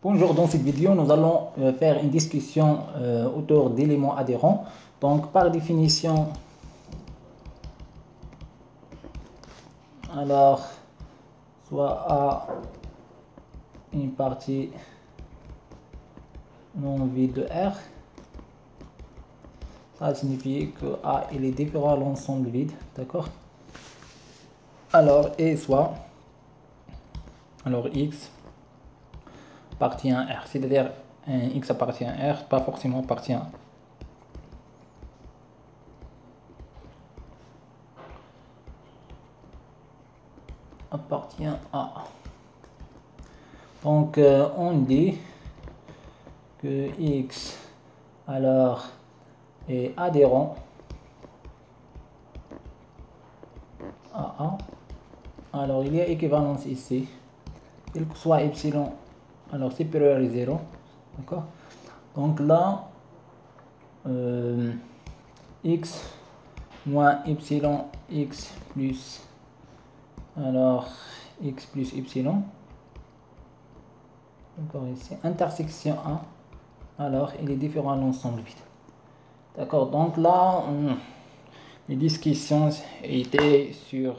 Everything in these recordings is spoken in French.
Bonjour, dans cette vidéo, nous allons faire une discussion autour d'éléments adhérents. Donc, par définition, alors, soit A une partie non vide de R, ça signifie que A il est différent à l'ensemble vide, d'accord? Alors, et soit, alors X appartient à R, c'est-à-dire X appartient à R, pas forcément appartient à A. Donc on dit que X alors est adhérent à A. Alors il y a équivalence ici, quel que soit epsilon alors supérieur à 0, d'accord? Donc là X moins epsilon X plus alors X plus epsilon, d'accord, ici intersection A, alors il est différent à l'ensemble vide, d'accord? Donc là les discussions étaient sur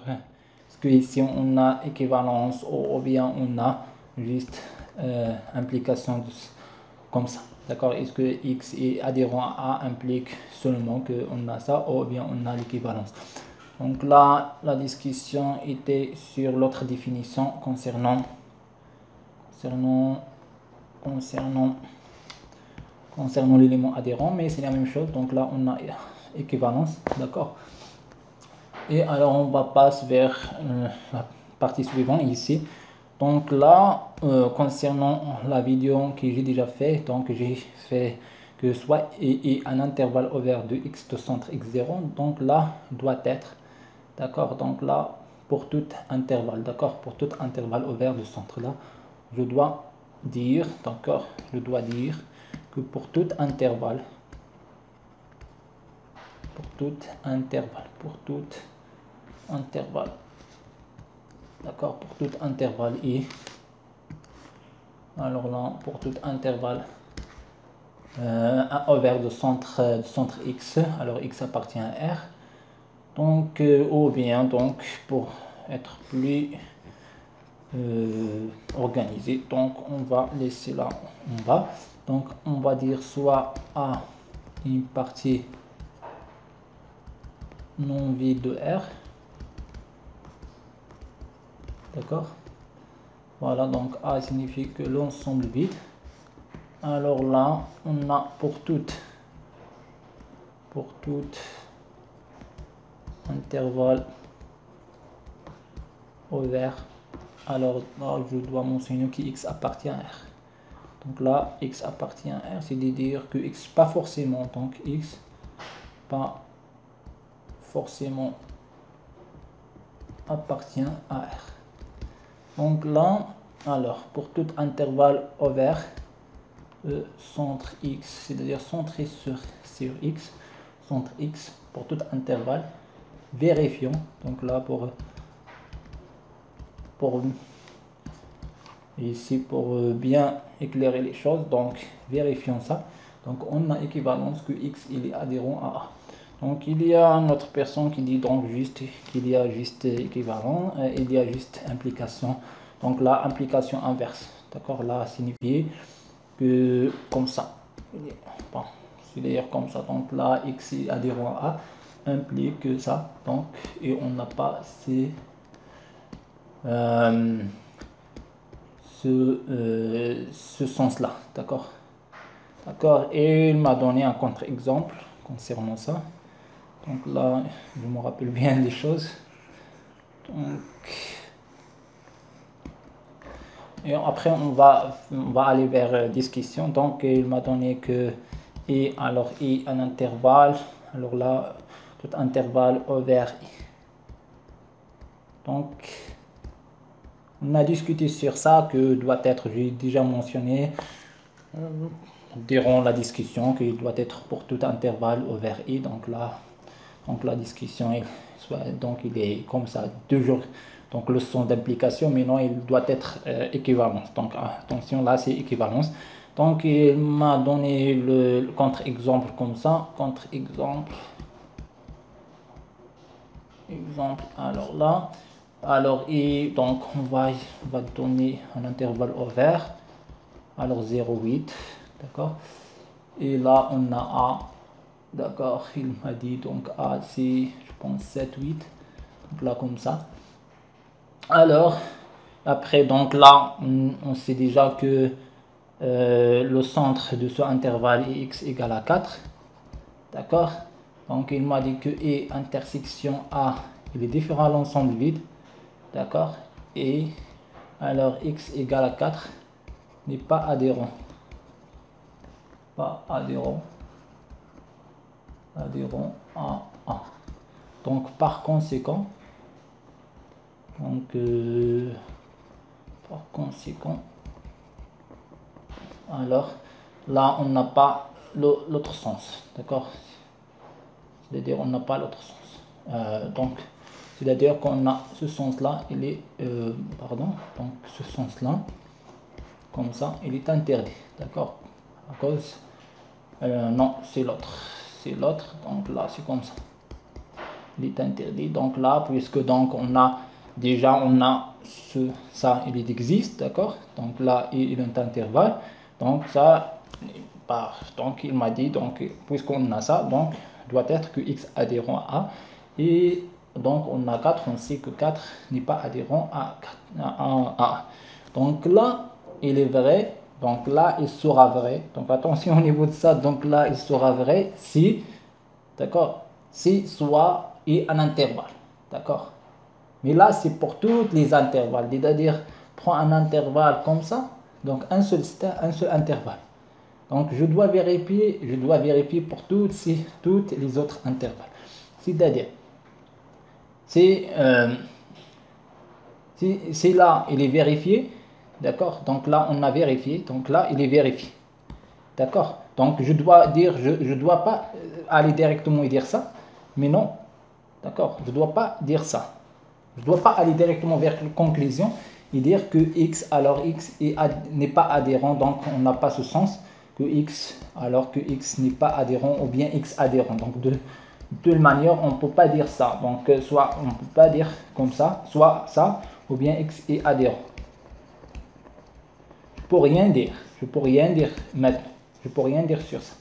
ce que ici on a équivalence ou bien on a juste implication comme ça, d'accord? Est-ce que X est adhérent à A implique seulement qu'on a ça ou bien on a l'équivalence? Donc là la discussion était sur l'autre définition concernant l'élément adhérent, mais c'est la même chose. Donc là on a équivalence, d'accord? Et alors on va passer vers la partie suivante ici. Donc là concernant la vidéo que j'ai déjà fait, donc j'ai fait que soit et un intervalle ouvert de x de centre x0, donc là doit être, d'accord? Donc là pour tout intervalle, d'accord, pour tout intervalle ouvert de centre, là je dois dire, d'accord, je dois dire que pour tout intervalle, d'accord, pour tout intervalle i, alors là pour tout intervalle ouvert de centre x, alors x appartient à R, donc ou bien donc pour être plus organisé, donc on va laisser là en bas, donc on va dire soit A une partie non vide de R, d'accord, voilà, donc A signifie que l'ensemble vide. Alors là on a pour tout intervalle ouvert, alors là je dois mentionner que X appartient à R. Donc là X appartient à R, c'est de dire que X pas forcément, donc X pas forcément appartient à R. Donc là, alors pour tout intervalle ouvert centre X, c'est-à-dire centré sur X, centre X pour tout intervalle, vérifions, donc là pour ici pour bien éclairer les choses, donc vérifions ça. Donc on a équivalence que X il est adhérent à A. Donc il y a une autre personne qui dit donc juste qu'il y a juste équivalent, il y a juste implication. Donc là implication inverse, d'accord, là signifie que comme ça, bon, c'est-à-dire comme ça, donc là X est adhérent à A implique que ça, donc et on n'a pas ce sens là, d'accord, et il m'a donné un contre-exemple concernant ça. Donc là je me rappelle bien des choses, donc et après on va aller vers discussion. Donc il m'a donné que et alors et un intervalle, alors là tout intervalle ouvert, donc on a discuté sur ça que doit être, j'ai déjà mentionné durant la discussion qu'il doit être pour tout intervalle ouvert i, donc là donc la discussion donc il est comme ça, toujours donc le sens d'implication, mais non, il doit être équivalence. Donc attention, là c'est équivalence. Donc il m'a donné le contre-exemple comme ça, contre-exemple, exemple, alors là, alors et donc on va donner un intervalle ouvert, alors 0,8, d'accord, et là on a A, d'accord, il m'a dit donc A c'est je pense 7, 8, donc là comme ça. Alors après donc là on sait déjà que le centre de ce intervalle est x égale à 4, d'accord, donc il m'a dit que E intersection A il est différent à l'ensemble vide, d'accord, et alors x égale à 4 n'est pas adhérent, adhérent à A. Donc par conséquent, alors là on n'a pas l'autre sens, d'accord, c'est-à-dire on n'a pas l'autre sens, donc c'est-à-dire qu'on a ce sens là, il est pardon, donc ce sens là comme ça il est interdit, d'accord, à cause non c'est l'autre, donc là c'est comme ça, il est interdit. Donc là puisque donc on a ça il existe, d'accord, donc là il est intervalle, donc ça donc il m'a dit donc puisqu'on a ça, donc doit être que x adhérent à A, et donc on a 4, on sait que 4 n'est pas adhérent à A. Donc là il est vrai, donc là il sera vrai, donc attention au niveau de ça, donc là il sera vrai si, d'accord, si soit et un intervalle, d'accord, mais là c'est pour tous les intervalles, c'est-à-dire prends un intervalle comme ça, donc un seul intervalle, donc je dois vérifier pour toutes les autres intervalles, c'est-à-dire si là il est vérifié, d'accord, donc là on a vérifié, donc là il est vérifié, d'accord, donc je dois pas aller directement et dire ça, mais non, d'accord, je dois pas dire ça, je dois pas aller directement vers une conclusion et dire que x n'est pas adhérent, donc on n'a pas ce sens que x n'est pas adhérent ou bien x adhérent, donc de toute manière on ne peut pas dire ça, donc soit on ne peut pas dire comme ça, soit ça ou bien x est adhérent, je peux rien dire maintenant, je peux rien dire sur ça,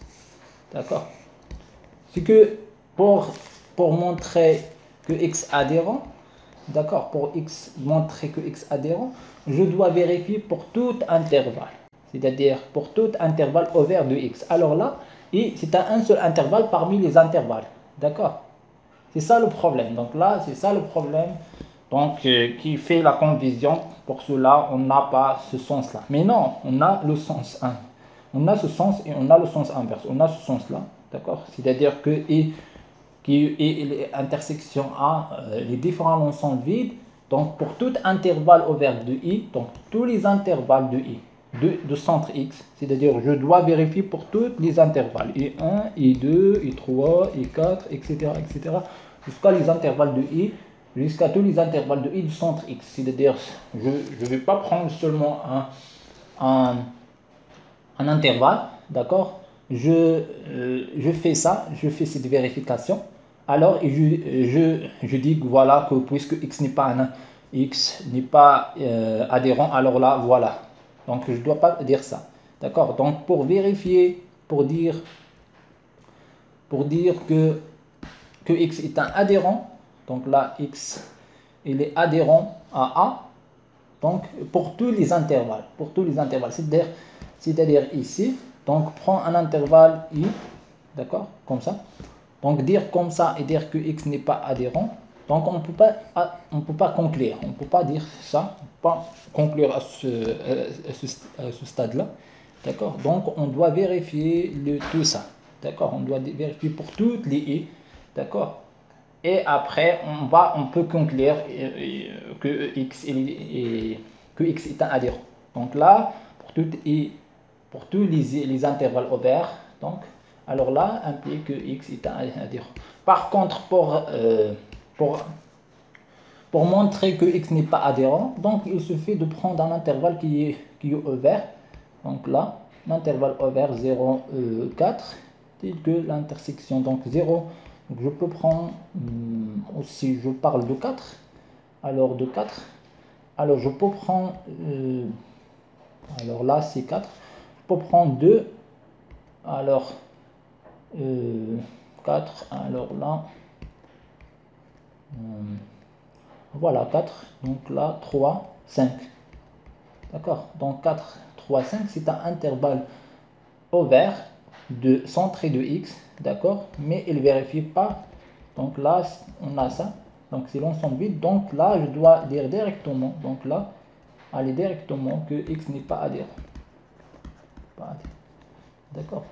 d'accord, c'est que pour montrer que x adhérent, d'accord, pour montrer que x adhérent, je dois vérifier pour tout intervalle, c'est-à-dire pour tout intervalle ouvert de x, alors là et c'est un seul intervalle parmi les intervalles, d'accord, c'est ça le problème, donc là c'est ça le problème, donc qui fait la confusion. Pour cela on n'a pas ce sens là, mais non, on a le sens 1, on a ce sens et on a le sens inverse, on a ce sens là, d'accord, c'est-à-dire que et l'intersection A, les différents ensembles vides, donc pour tout intervalle ouvert de I, donc tous les intervalles de I, de centre X, c'est-à-dire je dois vérifier pour tous les intervalles, I1, I2, I3, I4, etc., jusqu'à les intervalles de I, jusqu'à tous les intervalles de I du centre X, c'est-à-dire je ne vais pas prendre seulement un intervalle, d'accord, je fais ça, je fais cette vérification, alors je dis que voilà, que puisque x n'est pas adhérent, alors là voilà, donc je ne dois pas dire ça, d'accord, donc pour vérifier, pour dire que x est un adhérent, donc là x il est adhérent à A, donc pour tous les intervalles, c'est-à-dire ici, donc prends un intervalle i, d'accord, comme ça, donc dire comme ça et dire que x n'est pas adhérent, donc on peut pas conclure, on peut pas dire ça, on peut pas conclure à ce stade-là, d'accord, donc on doit vérifier tout ça, d'accord, on doit vérifier pour toutes les i, d'accord, et après on peut conclure que x est un adhérent, donc là pour tous les intervalles ouverts, donc alors là implique que x est un adhérent. Par contre pour pour montrer que x n'est pas adhérent, donc il suffit de prendre un intervalle qui est ouvert. Donc là, l'intervalle ouvert 0, 4, tel que l'intersection, donc 0. Donc je peux prendre, aussi je parle de 4, alors de 4, alors je peux prendre, alors là c'est 4, je peux prendre 2, alors 4, alors là, voilà 4, donc là 3, 5. D'accord, donc 4, 3, 5, c'est un intervalle ouvert de centré de x, d'accord, mais il ne vérifie pas. Donc là, on a ça, donc c'est l'ensemble vide. Donc là, je dois dire directement, donc là, aller directement que x n'est pas adhérent. D'accord.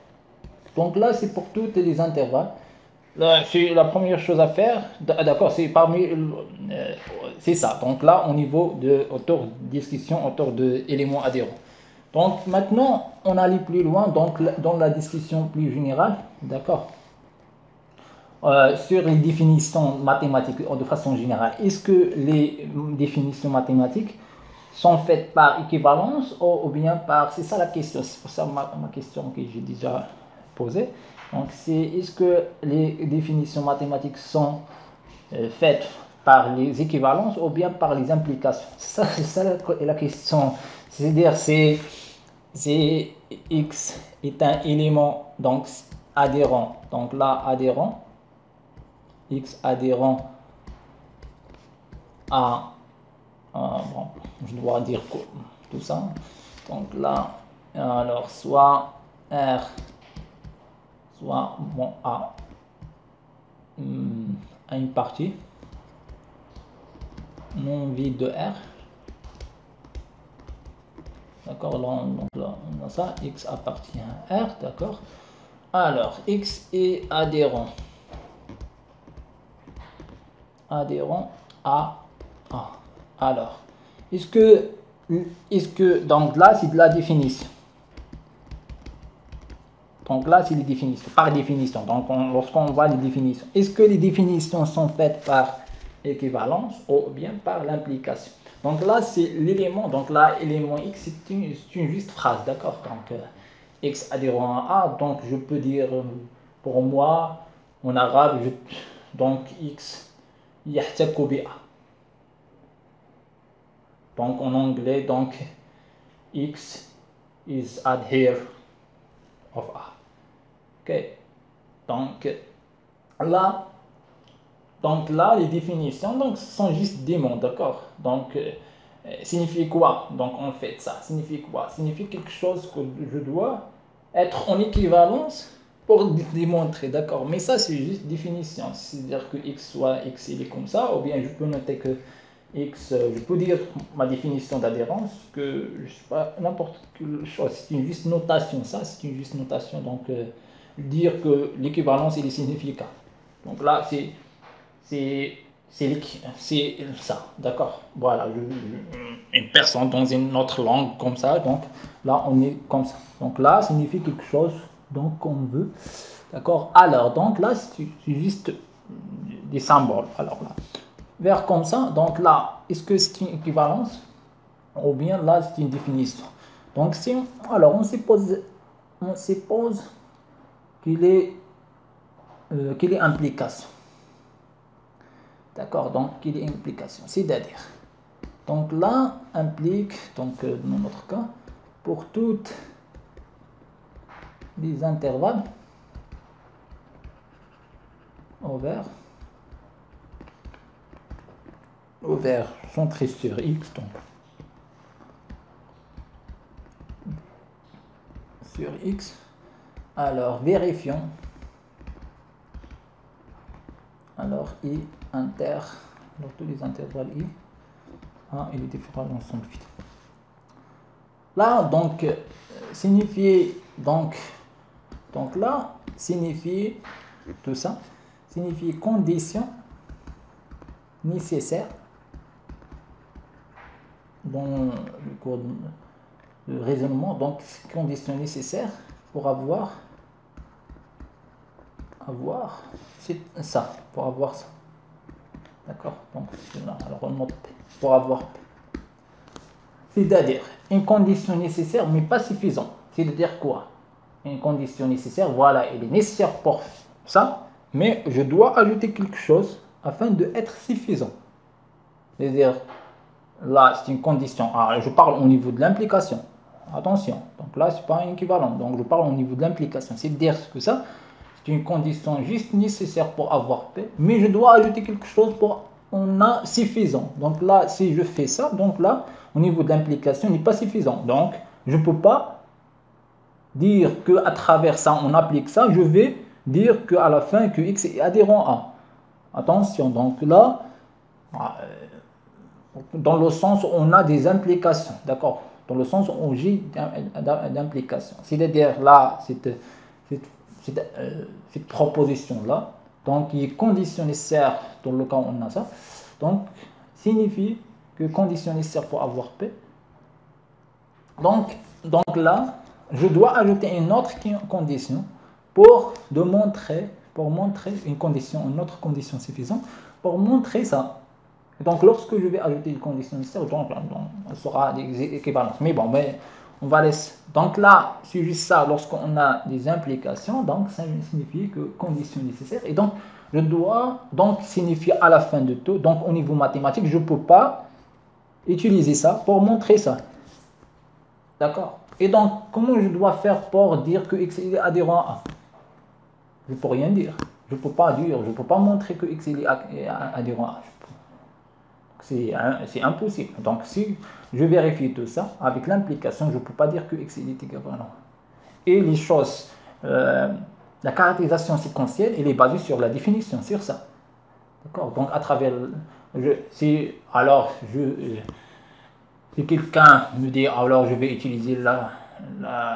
Donc là, c'est pour tous les intervalles. C'est la première chose à faire. D'accord, c'est parmi, c'est ça. Donc là, au niveau de autour discussion autour de éléments adhérents. Donc maintenant, on allait plus loin, donc dans la discussion plus générale, d'accord, sur les définitions mathématiques de façon générale. Est-ce que les définitions mathématiques sont faites par équivalence ou bien par... C'est ça la question, c'est pour ça ma question que j'ai déjà posée. Donc c'est est-ce que les définitions mathématiques sont faites par les équivalences ou bien par les implications? C'est ça la question. C'est-à-dire c'est x est un élément donc adhérent. Donc là adhérent, x adhérent à bon, je dois dire tout ça. Donc là, alors soit R, soit bon, A à une partie non vide de R. D'accord, donc là, on a ça, x appartient à R, d'accord. Alors, x est adhérent à A. Alors, est-ce que, donc là, c'est de la définition. Donc là, c'est les définitions, par définition. Donc, lorsqu'on voit les définitions, est-ce que les définitions sont faites par équivalence ou bien par l'implication? Donc là, c'est l'élément. Donc là, élément x, c'est une juste phrase, d'accord? Donc, x adhérent à A. Donc, je peux dire, pour moi, en arabe, donc x yahtaku bi A. Donc, en anglais, donc, x is adhere of A. Ok, donc là, les définitions donc, sont juste des mots, d'accord? Donc, signifie quoi? Donc, en fait, ça signifie quoi? Signifie quelque chose que je dois être en équivalence pour démontrer, d'accord? Mais ça, c'est juste définition. C'est-à-dire que x soit x, il est comme ça, ou bien je peux noter que x, je peux dire ma définition d'adhérence, que je sais pas, n'importe quelle chose, c'est une juste notation, ça, c'est une juste notation. Donc, dire que l'équivalence, il est significatif. Donc là, c'est ça, d'accord. Voilà, une personne dans une autre langue comme ça, donc là, on est comme ça. Donc là, signifie quelque chose, donc qu'on veut, d'accord. Alors, donc là, c'est juste des symboles. Alors là, vers comme ça, donc là, est-ce que c'est une équivalence ou bien là, c'est une définition? Donc, alors, on suppose qu'il est implication. D'accord, donc qu'il est implication, c'est-à-dire, donc là implique, donc dans notre cas, pour toutes les intervalles ouverts centrés sur x, donc sur x, alors vérifions, alors i inter, dans tous les intervalles i, il est différent de l'ensemble vide. Là, donc, signifier, donc là, signifie, tout ça, signifie condition nécessaire dans le cours de raisonnement, donc condition nécessaire pour avoir c'est ça, pour avoir ça. D'accord? Donc, là, alors on note P pour avoir P. C'est-à-dire, une condition nécessaire, mais pas suffisante. C'est-à-dire quoi? Une condition nécessaire, voilà, elle est nécessaire pour ça, mais je dois ajouter quelque chose afin d'être suffisant. C'est-à-dire, là, c'est une condition. Alors, je parle au niveau de l'implication. Attention, donc là, c'est pas un équivalent. Donc, je parle au niveau de l'implication. C'est-à-dire que ça, c'est une condition juste nécessaire pour avoir P, mais je dois ajouter quelque chose pour on a suffisant. Donc là, si je fais ça, donc là, au niveau de l'implication, n'est pas suffisant. Donc, je ne peux pas dire qu'à travers ça, on applique ça. Je vais dire qu'à la fin, que X est adhérent à. Attention, donc là, dans le sens où on a des implications, d'accord? Dans le sens où on gît d'implication. C'est-à-dire là, cette proposition-là, donc qui est condition nécessaire dans le cas où on a ça, donc signifie que condition nécessaire pour avoir P. Donc là, je dois ajouter une autre condition pour montrer une autre condition suffisante pour montrer ça. Donc, lorsque je vais ajouter une condition nécessaire, donc, on sera des équivalences. Mais bon, on va laisser. Donc là, c'est juste ça, lorsqu'on a des implications, donc ça signifie que condition nécessaire. Et donc, je dois donc signifier à la fin de tout. Donc, au niveau mathématique, je ne peux pas utiliser ça pour montrer ça. D'accord? Et donc, comment je dois faire pour dire que X est adhérent à A? Je ne peux rien dire. Je ne peux pas dire, je ne peux pas montrer que X est adhérent à A. C'est impossible. Donc, si je vérifie tout ça, avec l'implication, je ne peux pas dire que X est équivalent. Et les choses, la caractérisation séquentielle, elle est basée sur la définition, sur ça. D'accord? Donc, à travers. Si quelqu'un me dit, alors je vais utiliser la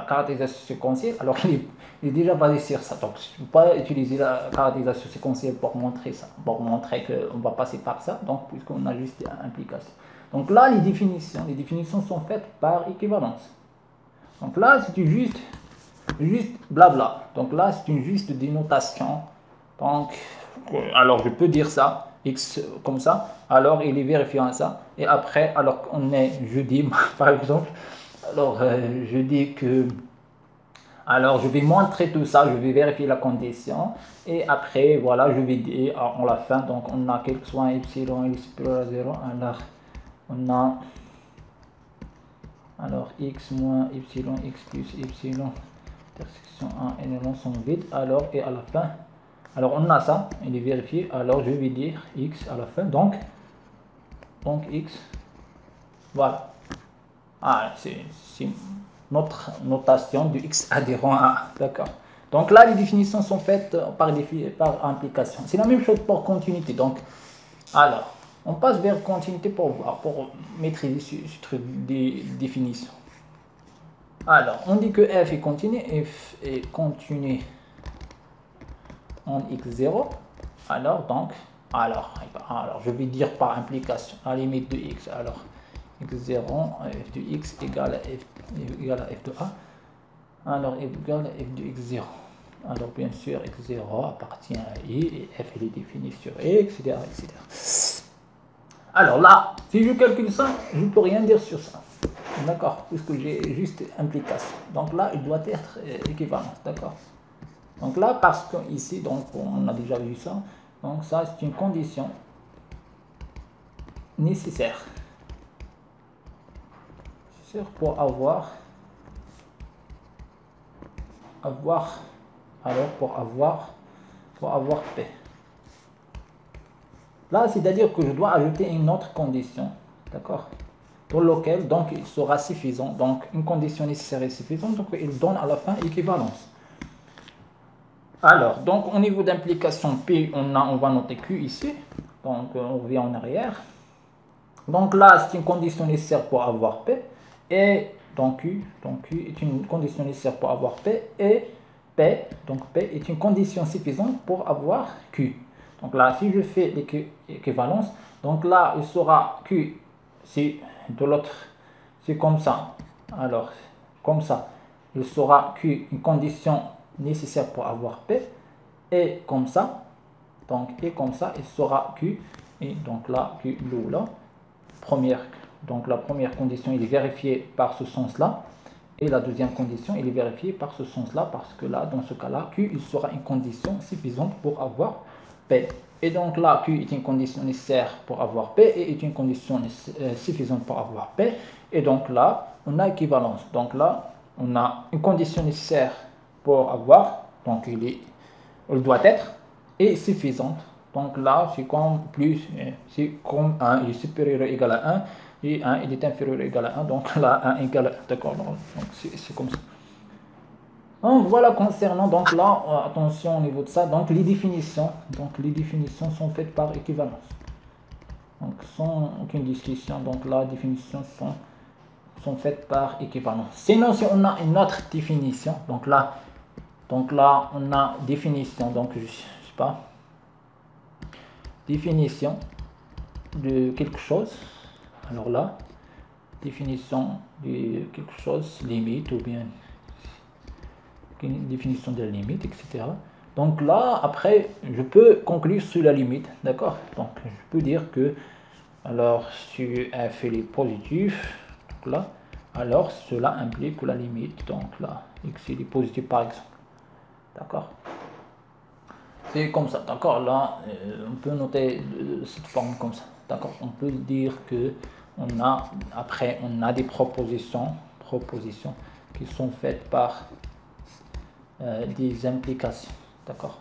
caractérisation séquentielle, alors il est déjà basé sur ça. Donc, je ne peux pas utiliser la caractérisation séquentielle pour montrer ça, pour montrer qu'on va passer par ça, donc puisqu'on a juste implication. Donc là, les définitions sont faites par équivalence. Donc là, c'est juste blabla. Donc là, c'est une juste dénotation. Donc, alors je peux dire ça, X comme ça, alors il est vérifiant ça, et après, alors qu'on est jeudi, par exemple, alors je dis que, alors je vais montrer tout ça, je vais vérifier la condition, et après, voilà, je vais dire, en la fin, donc on a quel que soit epsilon, x supérieur à 0, alors on a, alors x moins epsilon, x plus epsilon, intersection 1 et les sont vides, alors, et à la fin, alors on a ça, il est vérifié, alors je vais dire x à la fin, donc x, voilà. Ah, c'est notre notation du x adhérent à A, d'accord. Donc là, les définitions sont faites par implication. C'est la même chose pour continuité. Donc, alors, on passe vers continuité pour maîtriser ce truc des définitions. Alors, on dit que f est continu, en x0. Alors, je vais dire par implication, à la limite de x. Alors, x0, f de x égale à f de a. Alors, f égale à f de x0. Alors, bien sûr, x0 appartient à i et f est défini sur i, etc., etc. Alors là, si je calcule ça, je ne peux rien dire sur ça. D'accord? Puisque j'ai juste implication. Donc là, il doit être équivalent. D'accord? Donc là, parce que ici, donc on a déjà vu ça, donc ça c'est une condition nécessaire pour avoir P. Là, c'est-à-dire que je dois ajouter une autre condition, d'accord, pour laquelle donc il sera suffisant. Donc une condition nécessaire est suffisante, donc il donne à la fin équivalence. Alors, donc au niveau d'implication P, on va noter Q ici. Donc on revient en arrière. Donc là, c'est une condition nécessaire pour avoir P. Et donc Q est une condition nécessaire pour avoir P. Et P est une condition suffisante pour avoir Q. Donc là, si je fais l'équivalence, donc là, il sera Q, c'est de l'autre, c'est comme ça. Alors, comme ça, il sera Q, une condition nécessaire pour avoir P. Et comme ça, donc, et comme ça, il sera Q, et donc là Q là première, donc la première condition il est vérifié par ce sens là, et la deuxième condition il est vérifié par ce sens là, parce que là dans ce cas là Q il sera une condition suffisante pour avoir P. Et donc là, Q est une condition nécessaire pour avoir P et est une condition suffisante pour avoir P. Et donc là, on a équivalence. Donc là, on a une condition nécessaire pour avoir, donc il doit être, et suffisante. Donc là, c'est comme plus, c'est comme 1 il est supérieur ou égal à 1, et 1 il est inférieur ou égal à 1, donc là 1 égale à 1, d'accord, donc c'est comme ça. Donc voilà concernant, donc là, attention au niveau de ça, donc les définitions sont faites par équivalence. Donc sans aucune discussion, donc là, les définitions sont faites par équivalence. Sinon, si on a une autre définition, donc là on a définition, donc je sais pas, définition de quelque chose. Alors là, définition de quelque chose, limite ou bien une définition de la limite, etc. Donc là, après, je peux conclure sur la limite, d'accord? Donc je peux dire que, alors, si f est positif, donc là, alors cela implique que la limite, donc là, x est positif par exemple, d'accord? C'est comme ça, d'accord? Là, on peut noter cette forme comme ça, d'accord? On peut dire que après, on a des propositions qui sont faites par des implications, d'accord?